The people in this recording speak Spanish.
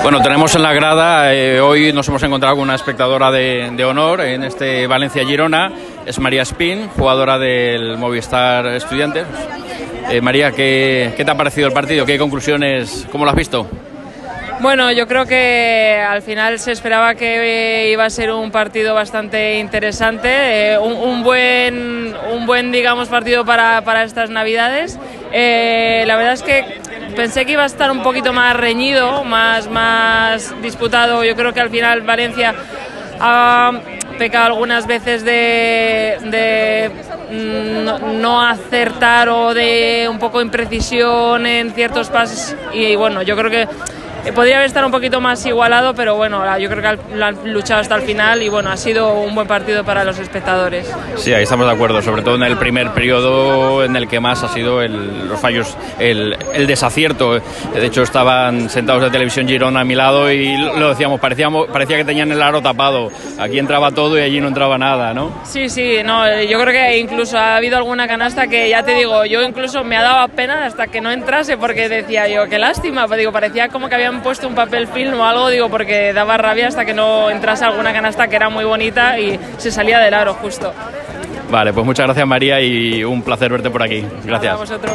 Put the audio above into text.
Bueno, tenemos en la grada, hoy nos hemos encontrado con una espectadora de honor en este Valencia-Girona, es María Espín, jugadora del Movistar Estudiantes. María, ¿qué te ha parecido el partido? ¿Qué conclusiones, cómo lo has visto? Bueno, yo creo que al final se esperaba que iba a ser un partido bastante interesante, un buen digamos partido para estas Navidades. La verdad es que pensé que iba a estar un poquito más reñido, más disputado. Yo creo que al final Valencia ha pecado algunas veces de no acertar o de un poco imprecisión en ciertos pases y bueno, yo creo que podría haber estado un poquito más igualado, pero bueno, yo creo que lo han luchado hasta el final y bueno, ha sido un buen partido para los espectadores. Sí, ahí estamos de acuerdo, sobre todo en el primer periodo en el que más ha sido los fallos, el desacierto. De hecho, estaban sentados de Televisión Girona a mi lado y lo decíamos, parecía que tenían el aro tapado. Aquí entraba todo y allí no entraba nada, ¿no? Sí, no, yo creo que incluso ha habido alguna canasta que ya te digo, yo incluso me ha dado pena hasta que no entrase porque decía yo, qué lástima, pues digo, parecía como que habían puesto un papel film o algo, digo, porque daba rabia hasta que no entrase alguna canasta que era muy bonita y se salía del aro justo. Vale, pues muchas gracias María y un placer verte por aquí. Gracias. A vosotros.